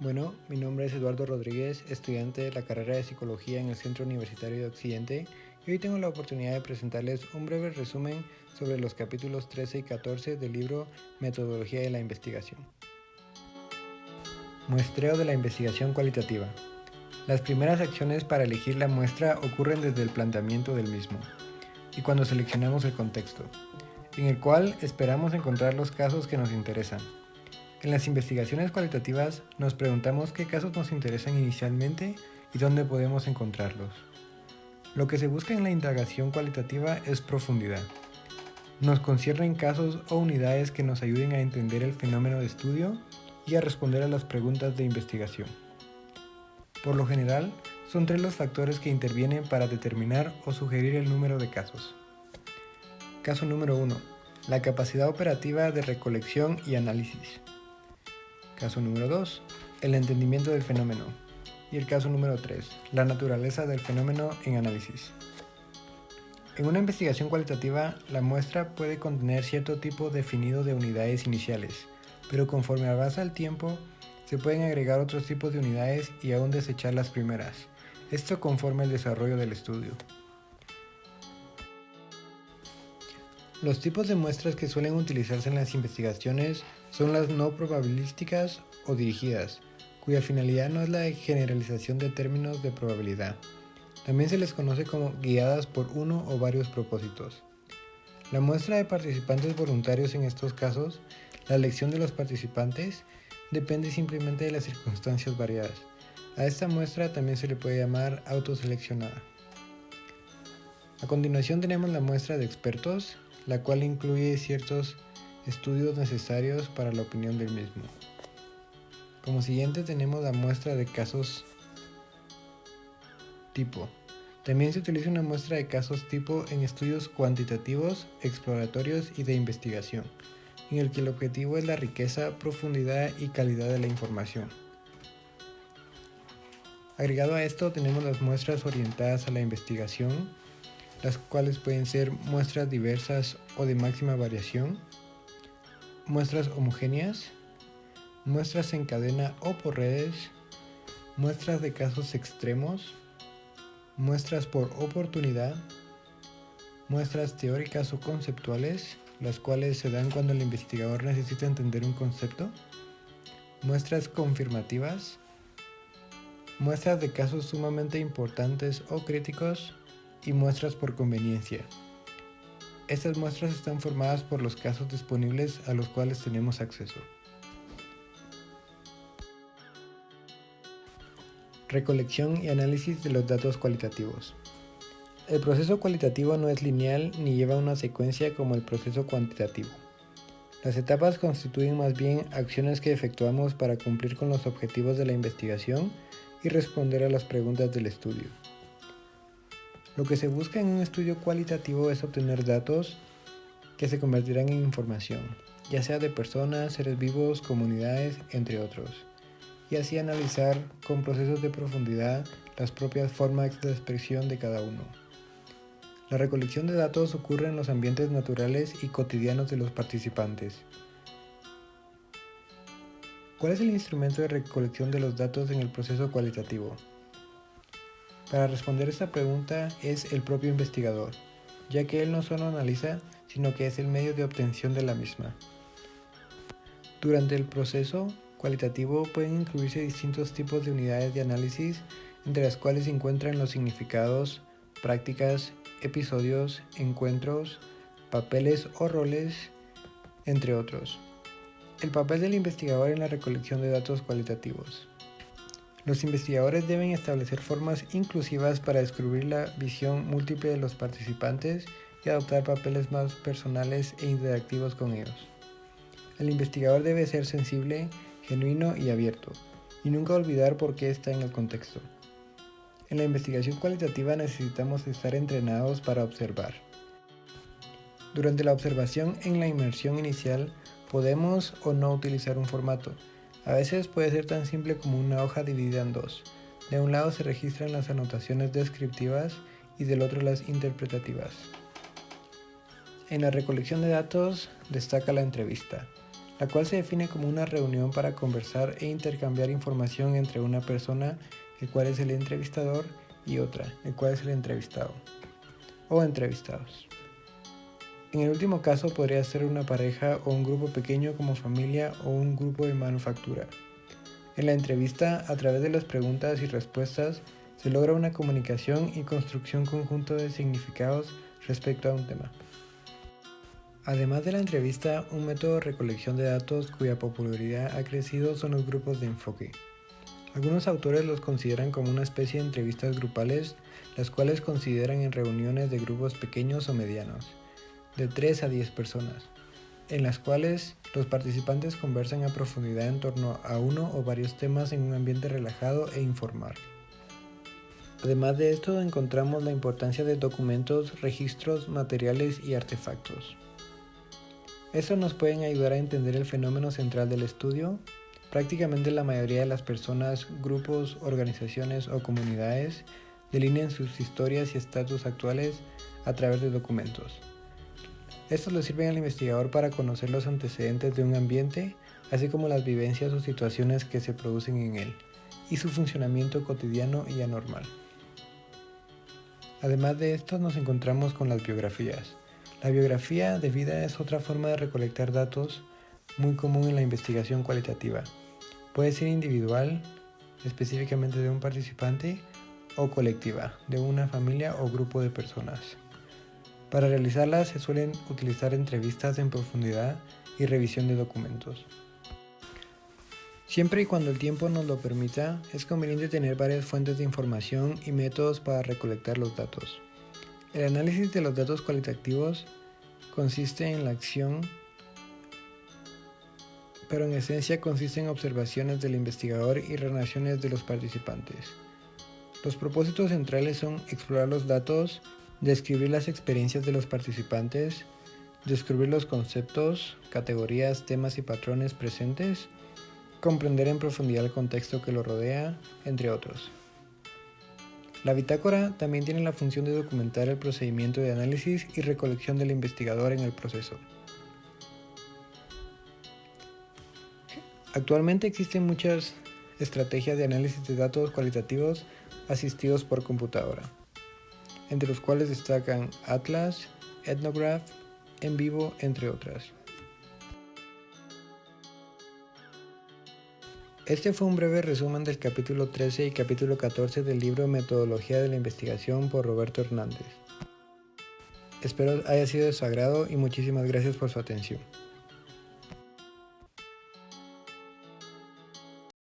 Bueno, mi nombre es Eduardo Rodríguez, estudiante de la carrera de Psicología en el Centro Universitario de Occidente, y hoy tengo la oportunidad de presentarles un breve resumen sobre los capítulos 13 y 14 del libro Metodología de la Investigación. Muestreo de la investigación cualitativa. Las primeras acciones para elegir la muestra ocurren desde el planteamiento del mismo, y cuando seleccionamos el contexto, en el cual esperamos encontrar los casos que nos interesan. En las investigaciones cualitativas nos preguntamos qué casos nos interesan inicialmente y dónde podemos encontrarlos. Lo que se busca en la indagación cualitativa es profundidad. Nos conciernen casos o unidades que nos ayuden a entender el fenómeno de estudio y a responder a las preguntas de investigación. Por lo general, son tres los factores que intervienen para determinar o sugerir el número de casos. Caso número 1. La capacidad operativa de recolección y análisis. Caso número 2. El entendimiento del fenómeno. Y el caso número 3. La naturaleza del fenómeno en análisis. En una investigación cualitativa, la muestra puede contener cierto tipo definido de unidades iniciales, pero conforme avanza el tiempo, se pueden agregar otros tipos de unidades y aún desechar las primeras. Esto conforme el desarrollo del estudio. Los tipos de muestras que suelen utilizarse en las investigaciones son las no probabilísticas o dirigidas, cuya finalidad no es la generalización de términos de probabilidad. También se les conoce como guiadas por uno o varios propósitos. La muestra de participantes voluntarios en estos casos, la elección de los participantes, depende simplemente de las circunstancias variadas. A esta muestra también se le puede llamar autoseleccionada. A continuación tenemos la muestra de expertos, la cual incluye ciertos estudios necesarios para la opinión del mismo. Como siguiente tenemos la muestra de casos tipo. También se utiliza una muestra de casos tipo en estudios cuantitativos, exploratorios y de investigación, en el que el objetivo es la riqueza, profundidad y calidad de la información. Agregado a esto tenemos las muestras orientadas a la investigación, las cuales pueden ser muestras diversas o de máxima variación, muestras homogéneas, muestras en cadena o por redes, muestras de casos extremos, muestras por oportunidad, muestras teóricas o conceptuales, las cuales se dan cuando el investigador necesita entender un concepto, muestras confirmativas, muestras de casos sumamente importantes o críticos y muestras por conveniencia. Estas muestras están formadas por los casos disponibles a los cuales tenemos acceso. Recolección y análisis de los datos cualitativos. El proceso cualitativo no es lineal ni lleva una secuencia como el proceso cuantitativo. Las etapas constituyen más bien acciones que efectuamos para cumplir con los objetivos de la investigación y responder a las preguntas del estudio. Lo que se busca en un estudio cualitativo es obtener datos que se convertirán en información, ya sea de personas, seres vivos, comunidades, entre otros, y así analizar con procesos de profundidad las propias formas de expresión de cada uno. La recolección de datos ocurre en los ambientes naturales y cotidianos de los participantes. ¿Cuál es el instrumento de recolección de los datos en el proceso cualitativo? Para responder esta pregunta es el propio investigador, ya que él no solo analiza, sino que es el medio de obtención de la misma. Durante el proceso cualitativo pueden incluirse distintos tipos de unidades de análisis, entre las cuales se encuentran los significados, prácticas, episodios, encuentros, papeles o roles, entre otros. El papel del investigador en la recolección de datos cualitativos. Los investigadores deben establecer formas inclusivas para descubrir la visión múltiple de los participantes y adoptar papeles más personales e interactivos con ellos. El investigador debe ser sensible, genuino y abierto, y nunca olvidar por qué está en el contexto. En la investigación cualitativa necesitamos estar entrenados para observar. Durante la observación en la inmersión inicial podemos o no utilizar un formato. A veces puede ser tan simple como una hoja dividida en dos. De un lado se registran las anotaciones descriptivas y del otro las interpretativas. En la recolección de datos destaca la entrevista. la cual se define como una reunión para conversar e intercambiar información entre una persona, el cual es el entrevistador, y otra, el cual es el entrevistado, o entrevistados. En el último caso podría ser una pareja o un grupo pequeño como familia o un grupo de manufactura. En la entrevista, a través de las preguntas y respuestas, se logra una comunicación y construcción conjunta de significados respecto a un tema. Además de la entrevista, un método de recolección de datos cuya popularidad ha crecido son los grupos de enfoque. Algunos autores los consideran como una especie de entrevistas grupales, las cuales consideran en reuniones de grupos pequeños o medianos, de 3 a 10 personas, en las cuales los participantes conversan a profundidad en torno a uno o varios temas en un ambiente relajado e informal. Además de esto, encontramos la importancia de documentos, registros, materiales y artefactos. Estos nos pueden ayudar a entender el fenómeno central del estudio. Prácticamente la mayoría de las personas, grupos, organizaciones o comunidades delinean sus historias y estatus actuales a través de documentos. Estos le sirven al investigador para conocer los antecedentes de un ambiente, así como las vivencias o situaciones que se producen en él, y su funcionamiento cotidiano y anormal. Además de esto, nos encontramos con las biografías. La biografía de vida es otra forma de recolectar datos muy común en la investigación cualitativa. Puede ser individual, específicamente de un participante, o colectiva, de una familia o grupo de personas. Para realizarlas se suelen utilizar entrevistas en profundidad y revisión de documentos. Siempre y cuando el tiempo nos lo permita, es conveniente tener varias fuentes de información y métodos para recolectar los datos. El análisis de los datos cualitativos consiste en la acción, pero en esencia consiste en observaciones del investigador y relaciones de los participantes. Los propósitos centrales son explorar los datos, describir las experiencias de los participantes, descubrir los conceptos, categorías, temas y patrones presentes, comprender en profundidad el contexto que lo rodea, entre otros. La bitácora también tiene la función de documentar el procedimiento de análisis y recolección del investigador en el proceso. Actualmente existen muchas estrategias de análisis de datos cualitativos asistidos por computadora, entre los cuales destacan Atlas, Ethnograph, NVivo, entre otras. Este fue un breve resumen del capítulo 13 y capítulo 14 del libro Metodología de la Investigación por Roberto Hernández. Espero haya sido de su agrado y muchísimas gracias por su atención.